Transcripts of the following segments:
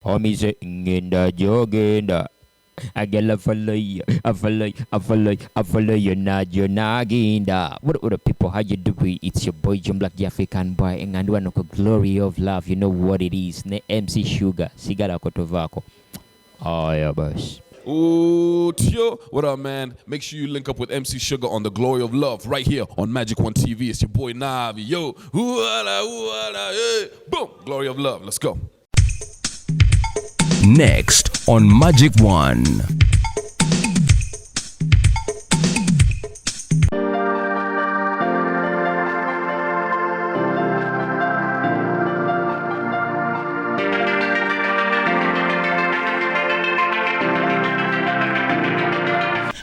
Homies in the jogging. I get a follow you, I follow you, I follow you, I follow you, you're nagging. What other people, how you doing? It's your boy Jim Black, the African boy, and one of the glory of love. You know what it is, MC Shugga, Sigara Kotovako. Oh yeah, boss. Ooh, Tio, what up, man? Make sure you link up with MC Shugga on The Glory of Love right here on Magic One TV. It's your boy Navi. Yo, hey. Boom, Glory of Love. Let's go. Next on Magic One.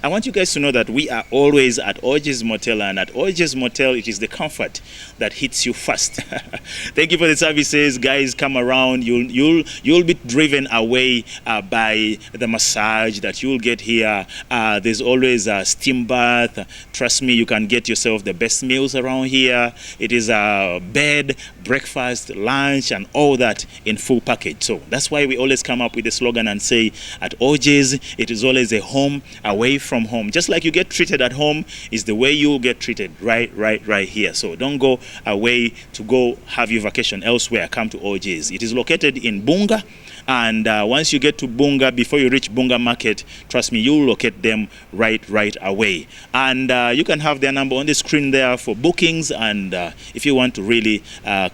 I want you guys to know that we are always at Orges Motel, and at Orges Motel, it is the comfort that hits you first. Thank you for the services, guys. Come around. You'll be driven away by the massage that you'll get here. There's always a steam bath. Trust me, you can get yourself the best meals around here. It is a bed, breakfast, lunch, and all that in full package. So that's why we always come up with the slogan and say, at Orges, it is always a home away from home. Just like you get treated at home is the way you'll get treated right here. So don't go away to go have your vacation elsewhere. Come to Orges. It is located in Bunga, and once you get to Bunga, before you reach Bunga Market, trust me, you'll locate them right away. And you can have their number on the screen there for bookings, and if you want to really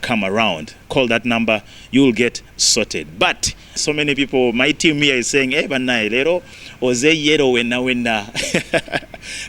come around, call that number, you'll get sorted. But so many people, my team here is saying, hey, banai lero oze yero wena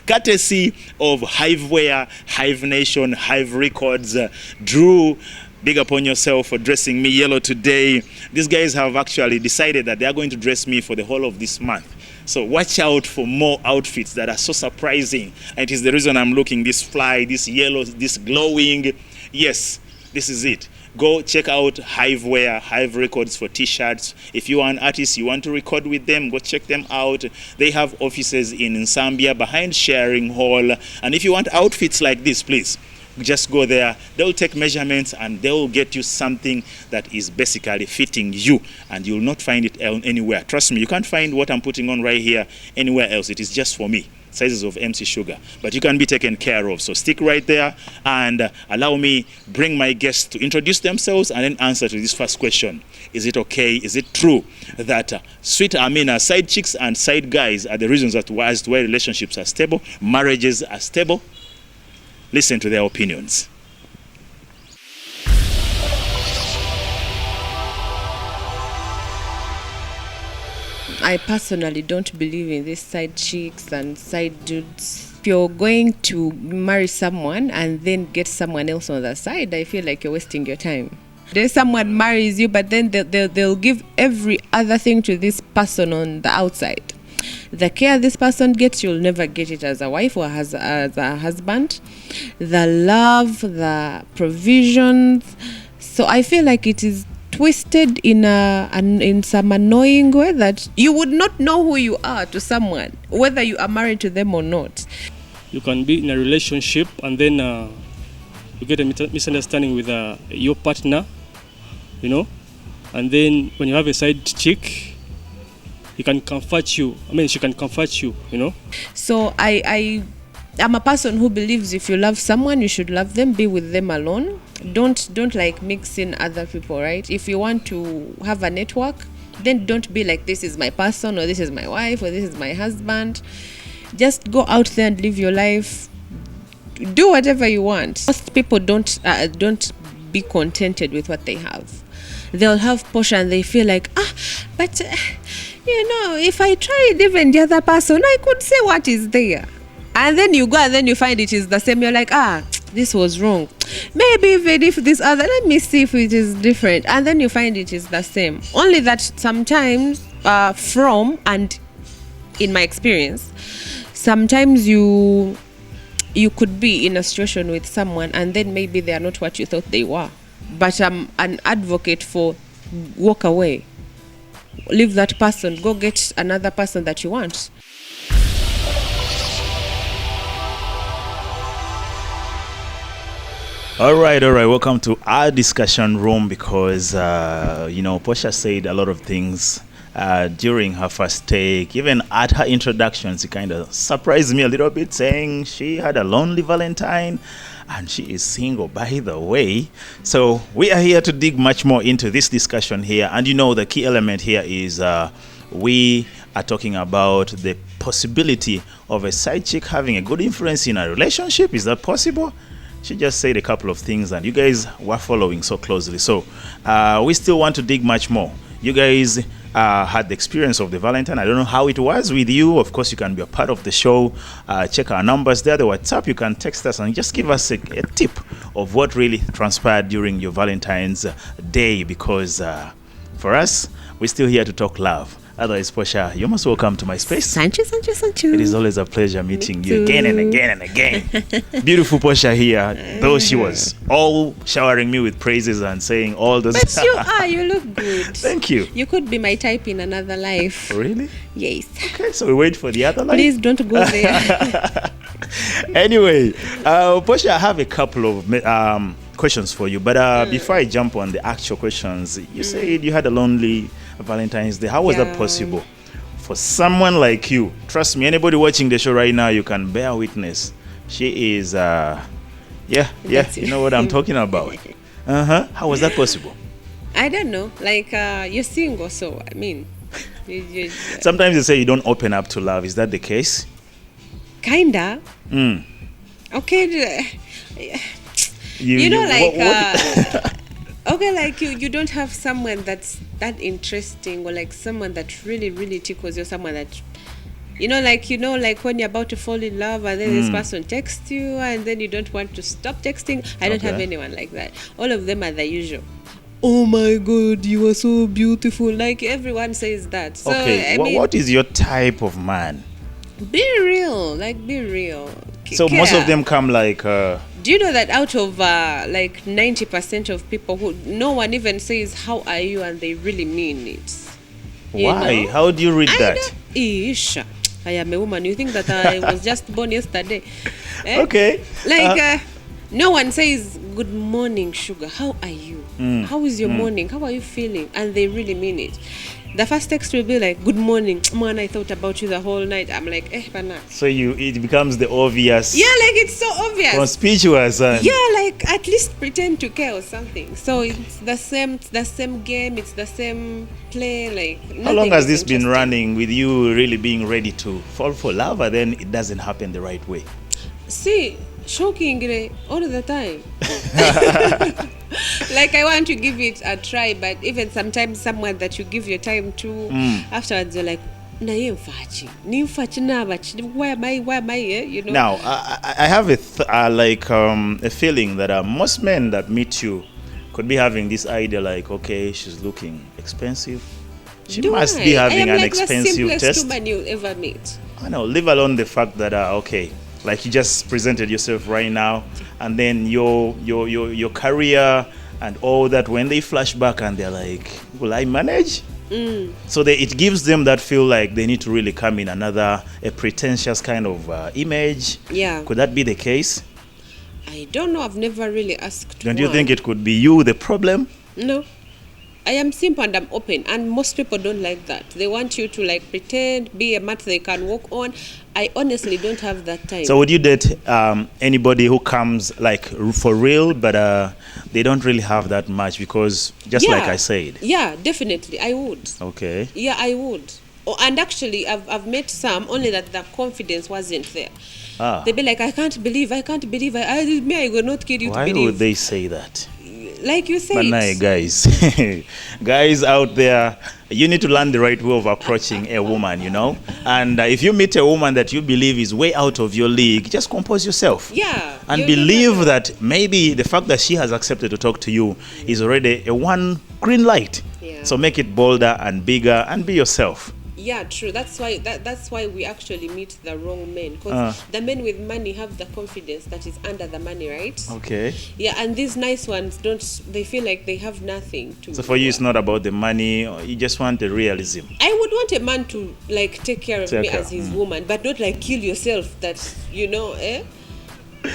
courtesy of Hiveware, Hive Nation, Hive Records. Drew, big upon yourself for dressing me yellow today. These guys have actually decided that they are going to dress me for the whole of this month. So watch out for more outfits that are so surprising. And it is the reason I'm looking this fly, this yellow, this glowing. Yes, this is it. Go check out Hiveware, Hive Records for t-shirts. If you are an artist, you want to record with them, go check them out. They have offices in Zambia behind Sharing Hall. And if you want outfits like this, please, just go there. They'll take measurements and they'll get you something that is basically fitting you, and you'll not find it anywhere. Trust me, you can't find what I'm putting on right here anywhere else. It is just for me. Sizes of MC Shugga, but you can be taken care of. So stick right there and allow me bring my guests to introduce themselves and then answer to this first question. Is it okay? Is it true that side chicks and side guys are the reasons as to why relationships are stable, marriages are stable? Listen to their opinions. I personally don't believe in this side chicks and side dudes. If you're going to marry someone and then get someone else on the side, I feel like you're wasting your time. Then someone marries you, but then they'll give every other thing to this person on the outside. The care this person gets, you'll never get it as a wife or as a husband. The love, the provisions. So I feel like it is twisted in some annoying way that you would not know who you are to someone, whether you are married to them or not. You can be in a relationship and then you get a misunderstanding with your partner, you know, and then when you have a side chick, he can comfort you. She can comfort you, you know. So I'm a person who believes if you love someone, you should love them, be with them alone. Don't like mix in other people, right? If you want to have a network, then don't be like, this is my person, or this is my wife, or this is my husband. Just go out there and live your life. Do whatever you want. Most people don't be contented with what they have. They'll have Posha and they feel like, but if I tried even the other person, I could say what is there. And then you go and then you find it is the same. You're like, this was wrong. Maybe even if this other, let me see if it is different. And then you find it is the same. Only that sometimes and in my experience, sometimes you could be in a situation with someone and then maybe they are not what you thought they were. But I'm an advocate for walk away. Leave that person. Go get another person that you want. All right. Welcome to our discussion room because, Posha said a lot of things during her first take. Even at her introduction, she kind of surprised me a little bit, saying she had a lonely Valentine and she is single, by the way. So we are here to dig much more into this discussion here. And the key element here is we are talking about the possibility of a side chick having a good influence in a relationship. Is that possible? She just said a couple of things and you guys were following so closely. So we still want to dig much more. You guys had the experience of the Valentine. I don't know how it was with you. Of course, you can be a part of the show. Check our numbers there, the WhatsApp. You can text us and just give us a tip of what really transpired during your Valentine's Day, because for us, we're still here to talk love. Otherwise, Posha, you're most welcome to my space. Sancho. It is always a pleasure meeting you again and again and again. Beautiful Posha here, though she was all showering me with praises and saying all those. But you look good. Thank you. You could be my type in another life. Really? Yes. Okay, so we wait for the other life. Please don't go there. Anyway, Posha, I have a couple of questions for you. But before I jump on the actual questions, you said you had a lonely Valentine's Day. How was that possible? For someone like you, trust me, anybody watching the show right now, you can bear witness. She is, you know what I'm talking about. How was that possible? I don't know. Like, you're single, so, I mean. Sometimes you say you don't open up to love. Is that the case? Kinda. Okay. Okay, like you don't have someone that's that interesting, or like someone that really, really tickles you, someone that, like when you're about to fall in love and then this person texts you and then you don't want to stop texting. I don't have anyone like that. All of them are the usual. Oh my God, you are so beautiful. Like everyone says that. So, okay, what is your type of man? Be real. So care. most of them come like... Do you know that out of like 90% of people who no one even says how are you and they really mean it? Why? How do you read that? Isha, I am a woman. You think that I was just born yesterday? Okay. Like no one says good morning, sugar. How are you? How is your morning? How are you feeling? And they really mean it. The first text will be like, good morning, man, I thought about you the whole night. I'm like, bana. So it becomes the obvious. Yeah, like it's so obvious. Conspicuous. Yeah, like at least pretend to care or something. So it's the same game, it's the same play. Like, how long has this been running with you really being ready to fall for love, and then it doesn't happen the right way? See, shockingly, all the time. Like I want to give it a try, but even sometimes someone that you give your time to, afterwards you're like, why am I here? Now I have a feeling that most men that meet you could be having this idea like, okay, she's looking expensive, she must be having an expensive test. I am like the simplest woman you'll ever meet. I know, leave alone the fact that okay, like you just presented yourself right now, and then your career and all that, when they flash back and they're like, will I manage? So it gives them that feel like they need to really come in a pretentious kind of image. Yeah. Could that be the case? I don't know. I've never really asked. Don't you think it could be you the problem? No. I am simple and I'm open, and most people don't like that. They want you to like pretend, be a mat they can walk on. I honestly don't have that time. So would you date anybody who comes like for real, but they don't really have that much, because just like I said? Yeah, definitely, I would. Okay. Yeah, I would. And actually, I've met some, only that the confidence wasn't there. They'd be like, I can't believe I will not kill you. Why to believe. would they say that? Like you said. But guys, guys out there, you need to learn the right way of approaching a woman, And if you meet a woman that you believe is way out of your league, just compose yourself. Yeah. And believe that maybe the fact that she has accepted to talk to you is already a one green light. Yeah. So make it bolder and bigger and be yourself. Yeah, true. That's why we actually meet the wrong men, because the men with money have the confidence that is under the money, right? Okay. Yeah, and these nice ones don't. They feel like they have nothing to. So for you, it's not about the money. You just want the realism. I would want a man to like take care of me as his woman, but not like kill yourself. That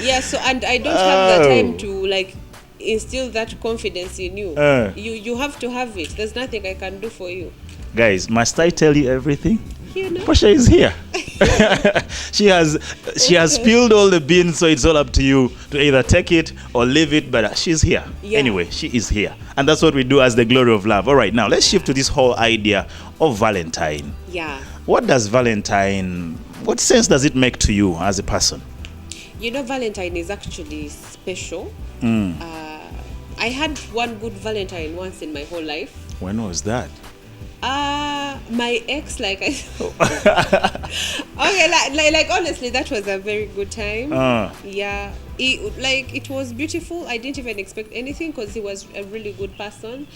Yeah, so and I don't have the time to like instill that confidence in you. You have to have it. There's nothing I can do for you. Guys, must I tell you everything? You know? Posha is here. she has spilled all the beans, so it's all up to you to either take it or leave it, but she's here. Yeah. Anyway, she is here. And that's what we do as the glory of love. All right, now let's shift to this whole idea of Valentine. Yeah. What sense does it make to you as a person? You know, Valentine is actually special. I had one good Valentine once in my whole life. When was that? My ex, like I okay, like honestly, that was a very good time. Yeah, it was beautiful. I didn't even expect anything because he was a really good person.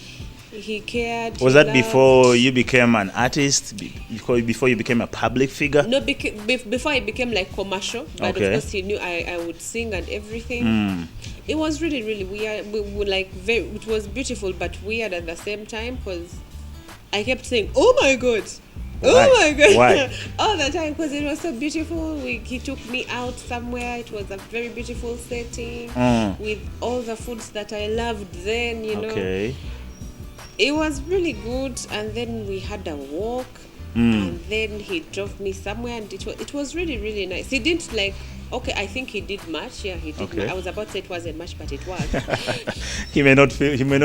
He cared. Was that before you became an artist? Before you became a public figure? No, before I became like commercial. But of course he knew I would sing and everything. It was really, really weird. We like it was beautiful but weird at the same time because I kept saying, "Oh my God, oh my God," Why? all the time because it was so beautiful. He took me out somewhere. It was a very beautiful setting with all the foods that I loved then. You know. Okay. It was really good, and then we had a walk, and then he drove me somewhere, and it was really, really nice. He didn't like. Okay, I think he did much. Yeah, he did. Okay. Much. I was about to say it wasn't much, but it was. He may not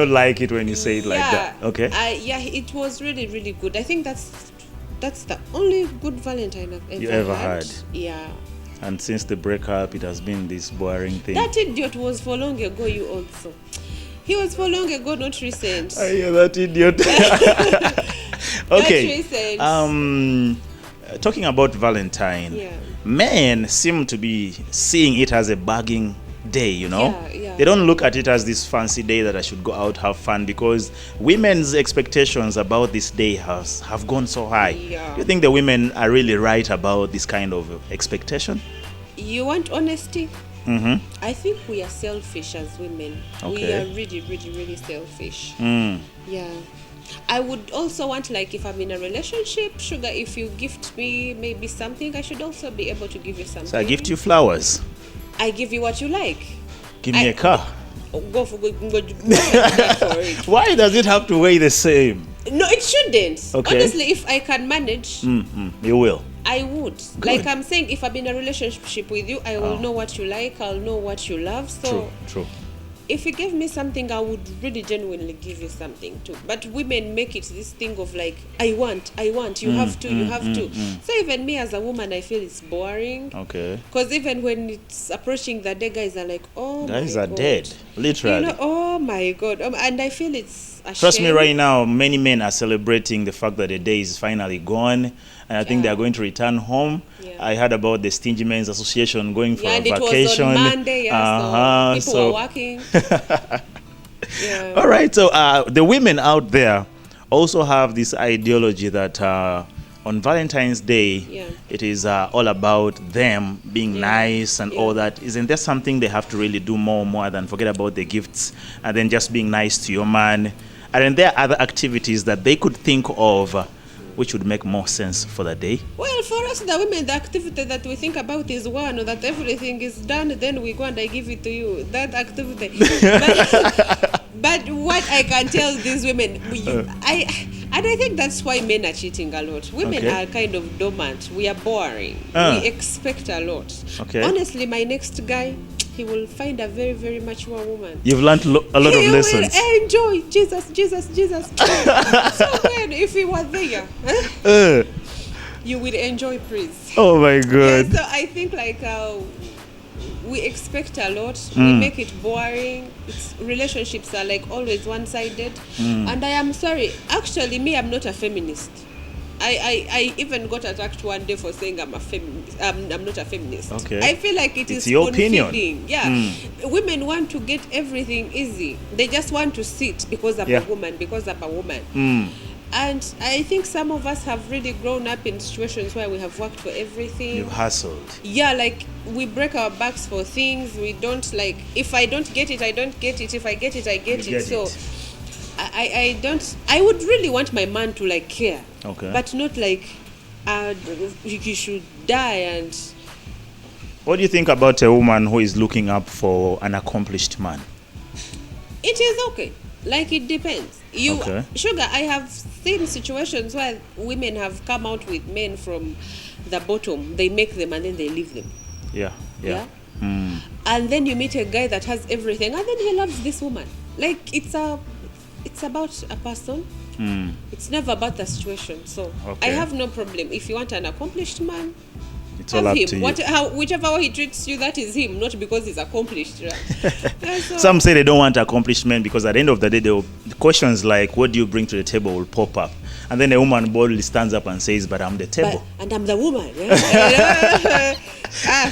like it when you say it like that. Okay. Yeah, it was really, really good. I think that's the only good Valentine I've ever had. Yeah. And since the breakup, it has been this boring thing. That idiot was for long ago. You also. He was for long ago, not recent. I hear that idiot. Okay. Not recent. Talking about Valentine, Yeah. men seem to be seeing it as a bargaining day, you know? Yeah. They don't look at it as this fancy day that I should go out, have fun, because women's expectations about this day have gone so high. Yeah. Do you think the women are really right about this kind of expectation? You want honesty? Mm-hmm. I think we are selfish as women. We Okay. are really, really, really selfish. Yeah. I would also want, like, if I'm in a relationship, shugga, if you gift me maybe something, I should also be able to give you something. So I gift you flowers. I give you what you like. Give me a car. Go for it. Why does it have to weigh the same? No, it shouldn't. Okay. Honestly, if I can manage, You will. I would. Good. Like I'm saying, if I'm in a relationship with you, I will know what you like, I'll know what you love. So True. if you gave me something, I would really genuinely give you something too. But women make it this thing of like, I want, you have to. So even me as a woman, I feel it's boring. Okay. Because even when it's approaching the day, guys are like, oh Guys my are God. dead, literally. You know, oh my God. And I feel it's a Trust me, shame. right now, many men are celebrating the fact that the day is finally gone, and I think they Yeah. are going to return home. Yeah. I heard about the Stingy Men's Association going for Yeah, a and it vacation. was on Monday, so people were working. Yeah. All right, so the women out there also have this ideology that on Valentine's Day, Yeah. it is all about them being nice and all that. Isn't there something they have to really do more than forget about the gifts and then just being nice to your man? And then there are other activities that they could think of which would make more sense for the day? Well, for us, the women, the activity that we think about is one, that everything is done, then we go and I give it to you. That activity. But what I can tell these women, I think that's why men are cheating a lot. Women are kind of dormant. We are boring. We expect a lot. Okay. Honestly, my next guy, he will find a very, very mature woman. You've learned a lot of lessons. He will enjoy Jesus. So when, if he was there, you will enjoy praise. Oh my God. Yeah, so I think like we expect a lot. We make it boring. Relationships are like always one-sided. And I am sorry. Actually, me, I'm not a feminist. I even got attacked one day for saying I'm a feminist. I'm not a feminist. Okay. I feel like it's your opinion. Yeah. Women want to get everything easy. They just want to sit because I'm a woman. And I think some of us have really grown up in situations where we have worked for everything. You've hustled. Yeah, like we break our backs for things. We don't like, if I don't get it, I don't get it. If I get it, I get it. So I would really want my man to like care. Okay. But not like he should die and What do you think about a woman who is looking up for an accomplished man? It is okay. Like, it depends. Okay. Sugar, I have seen situations where women have come out with men from the bottom. They make them and then they leave them. Yeah. And then you meet a guy that has everything and then he loves this woman. Like, it's about a person. It's never about the situation. So Okay. I have no problem. If you want an accomplished man, It's all have up him. to you. Whichever way he treats you, that is him, not because he's accomplished. Right? Yeah, so- Some say they don't want accomplishment because at the end of the day, the questions like, what do you bring to the table will pop up. And then a woman boldly stands up and says, but I'm the table. and I'm the woman.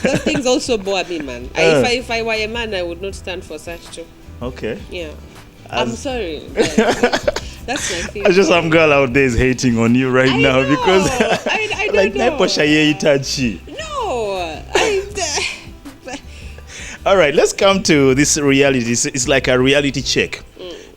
Those things also bore me, man. If I were a man, I would not stand for such too. Okay. Yeah. I'm sorry. but that's my thing. It's just some girl out there is hating on you right I now know. because I don't like know. Posha ye itachi. No. All right, let's come to this reality. It's like a reality check.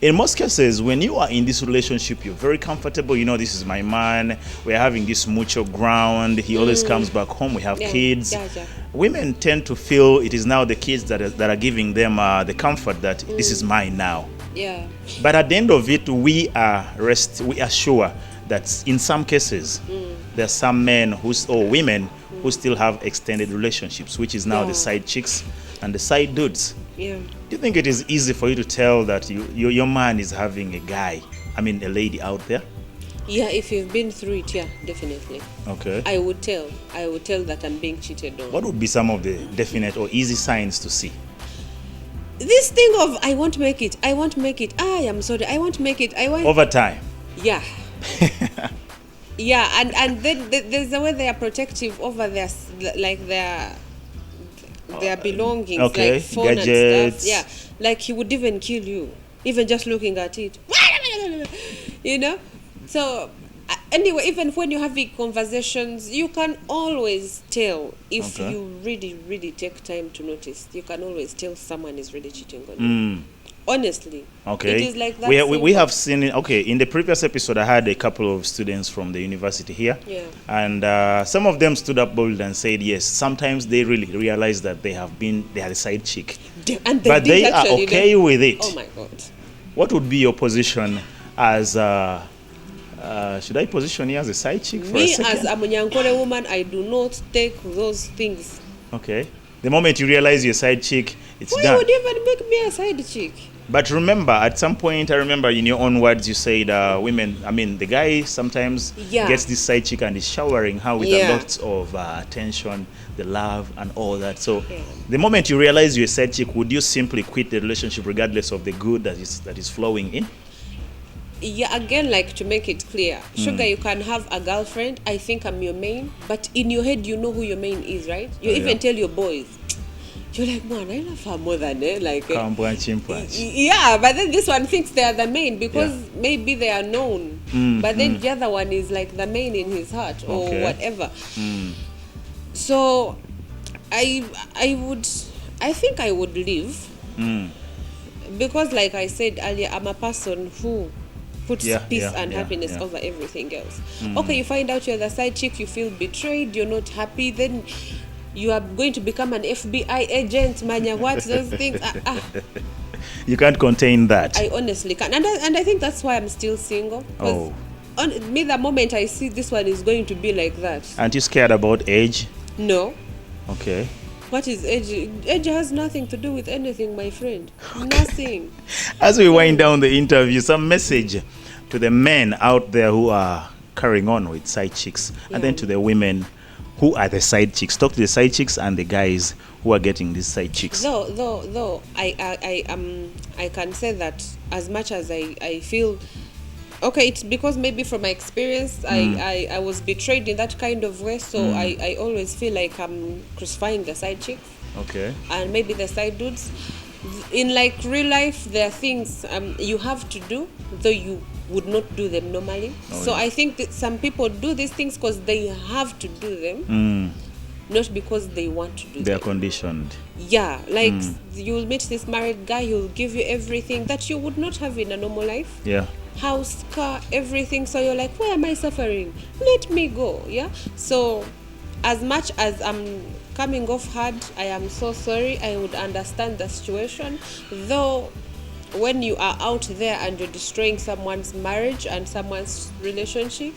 In most cases, when you are in this relationship, you're very comfortable. You know, this is my man. We're having this mutual ground. He always comes back home. We have kids. Yeah. Women tend to feel it is now the kids that are giving them the comfort that this is mine now. Yeah. But at the end of it, we are sure that in some cases, there are some men or women who still have extended relationships, which is now the side chicks and the side dudes. Yeah. Do you think it is easy for you to tell that your man is having a lady out there? Yeah, if you've been through it, yeah, definitely. Okay. I would tell that I'm being cheated on. What would be some of the definite or easy signs to see? This thing of I won't make it, I am sorry, I won't make it, Over time. Yeah. Yeah, and then there's the way they are protective over their belongings, okay, like phone gadgets. and stuff. Yeah, like he would even kill you, even just looking at it. You know? So anyway, even when you're having conversations, you can always tell if you really, really take time to notice. You can always tell someone is really cheating on you. Honestly. Okay. It is like that. We have seen it. Okay, in the previous episode, I had a couple of students from the university here. Yeah. And some of them stood up bold and said, yes, sometimes they really realize that they are a side chick. And but they are actually, okay with it. Oh my God. What would be your position as should I position you as a side chick for a Me second? as a Munyankore woman, I do not take those things. Okay. The moment you realize you're a side chick, it's Why done. would you even make me a side chick? But remember, at some point, I remember in your own words, you said the guy sometimes gets this side chick and is showering her with a lot of attention, the love and all that. So the moment you realize you're a side chick, would you simply quit the relationship regardless of the good that is flowing in? Yeah, again, like to make it clear, Sugar, you can have a girlfriend. I think I'm your main, but in your head, you know who your main is, right? You even tell your boys. You're like, man, I love her more than yeah, but then this one thinks they are the main because maybe they are known, but then the other one is like the main in his heart or whatever. So I think I would leave because, like I said earlier, I'm a person who puts peace and happiness over everything else. Okay, you find out you're the side chick, you feel betrayed, you're not happy, then you are going to become an FBI agent, manya, what's those things? You can't contain that. I honestly can't. And I think that's why I'm still single. Oh. Me, the moment I see this one is going to be like that. Aren't you scared about age? No. Okay. What is age? Age has nothing to do with anything, my friend. Nothing. As we wind down the interview, some message to the men out there who are carrying on with side chicks, and then to the women who are the side chicks. Talk to the side chicks and the guys who are getting these side chicks. Though I can say that as much as I feel okay, it's because maybe from my experience I was betrayed in that kind of way, so I always feel like I'm crucifying the side chicks. Okay. And maybe the side dudes. In like real life, there are things you have to do, though you would not do them normally. So I think that some people do these things because they have to do them, not because they want to do them. They're conditioned. Yeah, like you'll meet this married guy, he'll give you everything that you would not have in a normal life. Yeah. House, car, everything. So you're like, why am I suffering? Let me go. Yeah. So as much as I'm coming off hard, I am so sorry. I would understand the situation. Though, when you are out there and you're destroying someone's marriage and someone's relationship,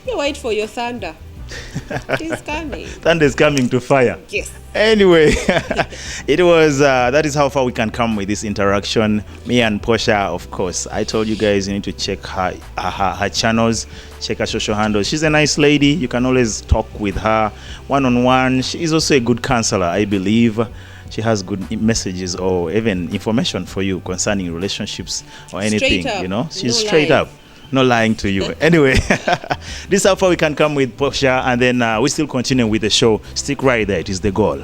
you wait for your thunder. It's coming. Thunder is coming to fire. Yes. Anyway, it was that is how far we can come with this interaction. Me and Posha, of course. I told you guys you need to check her channels, check her social handles. She's a nice lady. You can always talk with her one-on-one. She is also a good counselor, I believe. She has good messages or even information for you concerning relationships or anything. Straight up. You know, she's No straight lying. up. Not lying to you. Anyway, this is how far we can come with Posha, and then we still continue with the show. Stick right there. It is the goal.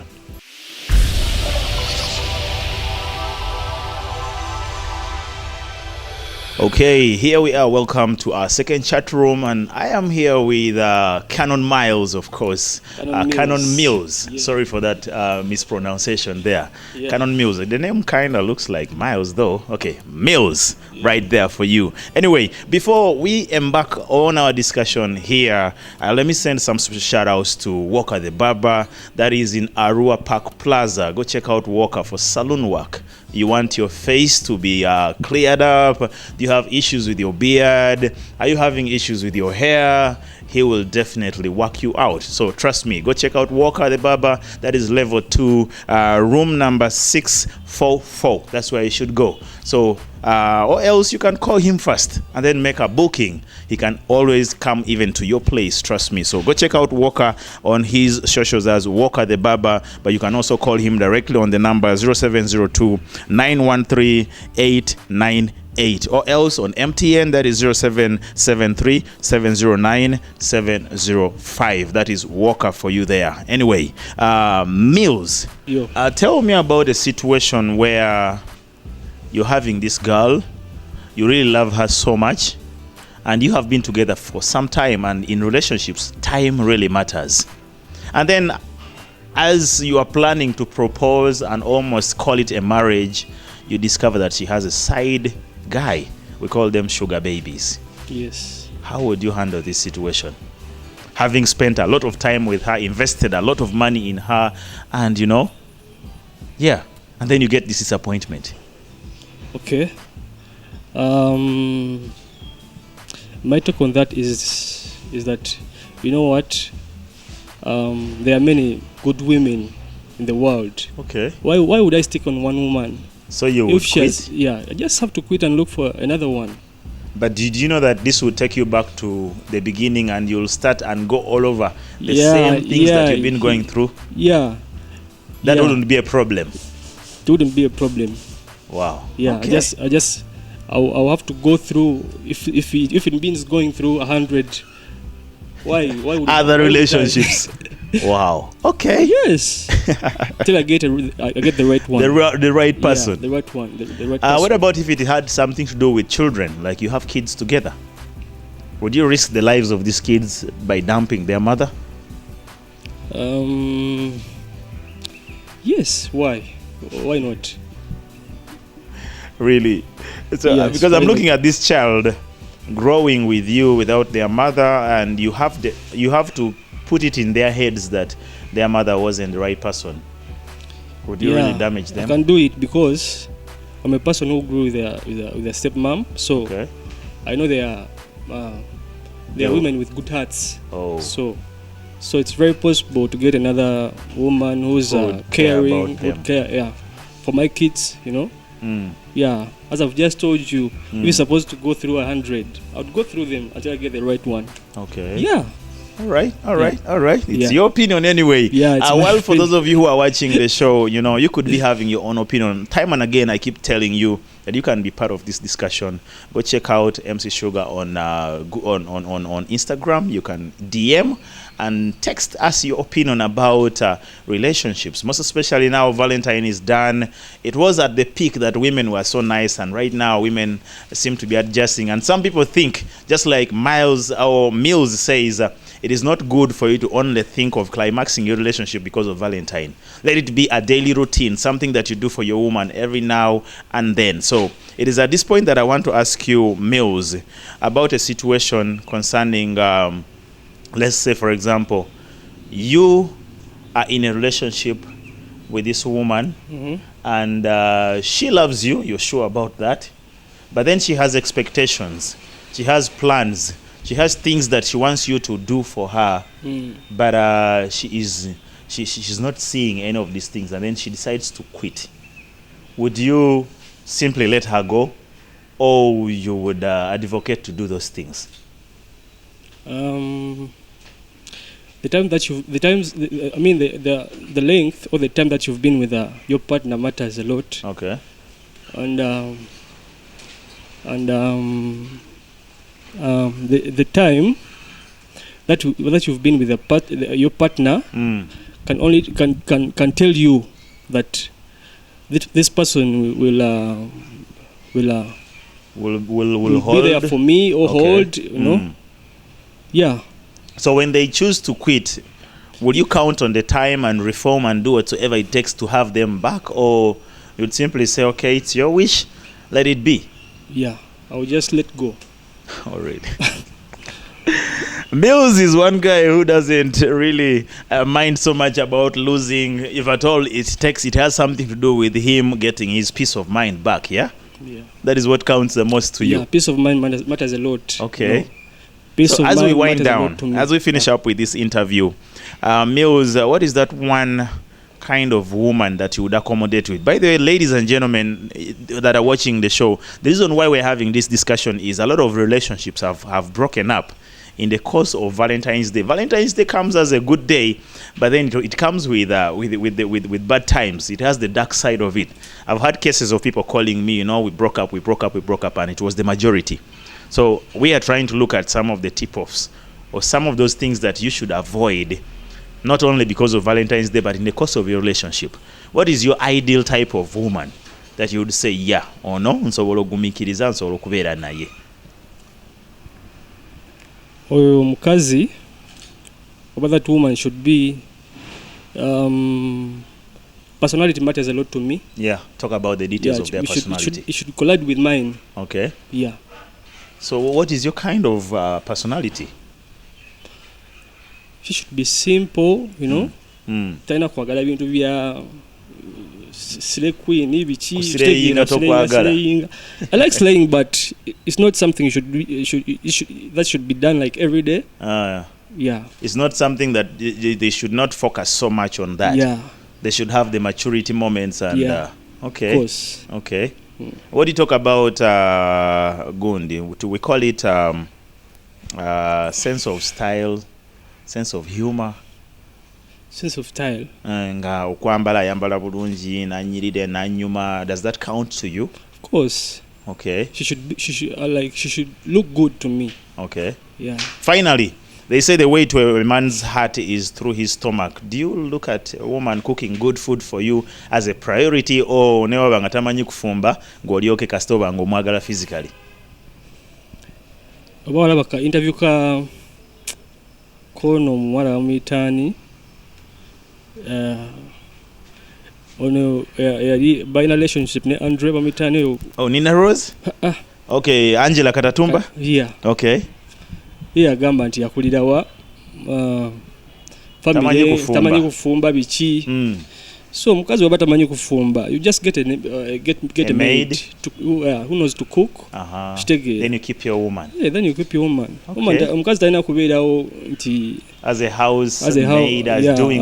Okay, here we are. Welcome to our second chat room, and I am here with Canon Miles, of course. Canon Mills. Yeah. Sorry for that mispronunciation there. Yeah. Canon Mills. The name kind of looks like Miles, though. Okay, Mills, right there for you. Anyway, before we embark on our discussion here, let me send some special shout outs to Walker the Barber. That is in Arua Park Plaza. Go check out Walker for salon work. You want your face to be cleared up? Do you have issues with your beard? Are you having issues with your hair? He will definitely work you out. So trust me, go check out Walker the Barber. That is level 2, room number 644. That's where you should go. So, or else you can call him first and then make a booking. He can always come even to your place, trust me. So go check out Walker on his socials as Walker the Barber, but you can also call him directly on the number 0702 913 898, or else on MTN, that is 0773 709 705. That is Walker for you there. Anyway, Mills, Yo. tell me about a situation where you're having this girl, you really love her so much, and you have been together for some time, and in relationships, time really matters. And then as you are planning to propose and almost call it a marriage, you discover that she has a side guy. We call them sugar babies. Yes. How would you handle this situation? Having spent a lot of time with her, invested a lot of money in her, and and then you get this disappointment. Okay. My take on that is that, you know what, there are many good women in the world. Okay. Why would I stick on one woman? So you would If she quit? has, I just have to quit and look for another one. But did you know that this will take you back to the beginning and you'll start and go all over the Yeah, same things that yeah, you've been going through? Yeah. That yeah. wouldn't be a problem. It wouldn't be a problem. Wow. Yeah. Okay. I'll have to go through, if it means going through 100. Why would Other why would I? relationships. Wow. Okay. Yes. Till I get the right one. The right person. Yeah, the right one. The right person. What about if it had something to do with children, like you have kids together? Would you risk the lives of these kids by dumping their mother? Yes. Why? Why not? Really? So, Yes, because I'm why looking at this child growing with you without their mother, and you have to put it in their heads that their mother wasn't the right person. Would you really damage them? I can do it because I'm a person who grew with a stepmom, so Okay. I know they are women with good hearts. Oh. So it's very possible to get another woman who's Who would care caring, about them. would care, for my kids, Mm. Yeah, as I've just told you, if you're supposed to go through 100, I would go through them until I get the right one. Okay. Yeah. All right. It's Yeah. your opinion anyway. Yeah, it's my Well, for opinion. those of you who are watching the show, you could be having your own opinion. Time and again, I keep telling you that you can be part of this discussion. Go check out MC Shugga on Instagram. You can DM and text us your opinion about relationships. Most especially now, Valentine is done. It was at the peak that women were so nice, and right now women seem to be adjusting. And some people think, just like Mills says, it is not good for you to only think of climaxing your relationship because of Valentine. Let it be a daily routine, something that you do for your woman every now and then. So it is at this point that I want to ask you, Mills, about a situation concerning, let's say, for example, you are in a relationship with this woman, and she loves you, you're sure about that, but then she has expectations, she has plans, she has things that she wants you to do for her, but she's not seeing any of these things, and then she decides to quit. Would you simply let her go, or you would advocate to do those things? The length or the time that you've been with your partner matters a lot. Okay. And the time that you've been with your partner can only can tell you that this person will hold, be there for me or hold, you know. Yeah. So when they choose to quit, will you count on the time and reform and do whatever it takes to have them back, or you'd simply say, okay, it's your wish, let it be? Yeah, I'll just let go. All right. Millz is one guy who doesn't really mind so much about losing. If at all, it has something to do with him getting his peace of mind back. Yeah. Yeah. That is what counts the most to you. Yeah, peace of mind matters a lot. Okay. You know? So as we wind down, as we finish up with this interview, Millz, what is that one kind of woman that you would accommodate with? By the way, ladies and gentlemen that are watching the show, the reason why we're having this discussion is a lot of relationships have broken up in the course of Valentine's Day. Valentine's Day comes as a good day, but then it comes with bad times. It has the dark side of it. I've had cases of people calling me, we broke up, and it was the majority. So we are trying to look at some of the tip-offs or some of those things that you should avoid, not only because of Valentine's Day, but in the course of your relationship. What is your ideal type of woman that you would say yeah or no? Nsobola ogumikiriza, nsobola okubeera naye. Oyo mukazi, or that woman should be, personality matters a lot to me. Yeah, talk about the details of their personality. It should collide with mine. Okay. Yeah. So what is your kind of personality? She should be simple, Taina kwagala bintu bya slay queen ibichi. I like slaying, but it's not something that should be done like every day. Yeah. It's not something that they should not focus so much on that. Yeah. They should have the maturity moments and okay. Of course. Okay. What do you talk about Gundi? We call it sense of style, sense of humor. Sense of style. Nga okwambala yambala bulungi nanyiride nanyuma. Does that count to you? Of course. Okay. She should look good to me. Okay. Yeah. Finally, they say the way to a man's heart is through his stomach. Do you look at a woman cooking good food for you as a priority, or newa banga tamanyi kufumba ng'olyoke kasita obanga omwagala physically? Oba baka interview ka kono mwala wamuyitaani ono yali balina relationship ne Andre bamuyitaani oyo. Oh, Nina Rose? Okay, Angela Katatumba? Yeah. Okay. Agamba nti yakulirawa family tamanyi kufumba biki. So mukazi waba tamanyi kufumba, you just get a maid who knows to cook. Then you keep your woman. Yeah, then you keep your woman. Okay. Mukazi talina kubeerawo nti as a maid, doing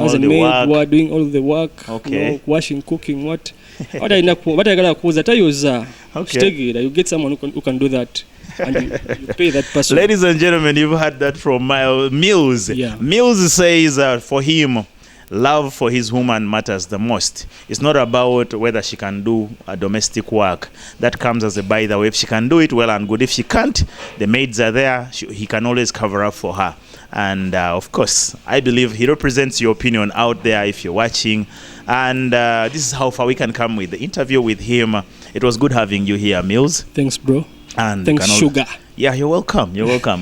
all the work. Okay. Washing, cooking, what ayagala kuuza tayoza. Okay. You get someone who can do that. And you pay that person. Ladies and gentlemen, you've heard that from Millz. Yeah. Millz says for him, love for his woman matters the most. It's not about whether she can do a domestic work. That comes as a by the way. If she can do it, well and good. If she can't, the maids are there. He can always cover up for her. And of course, I believe he represents your opinion out there if you're watching. And this is how far we can come with the interview with him. It was good having you here, Millz. Thanks, bro. And thanks, Shugga. Yeah, you're welcome.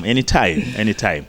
Anytime.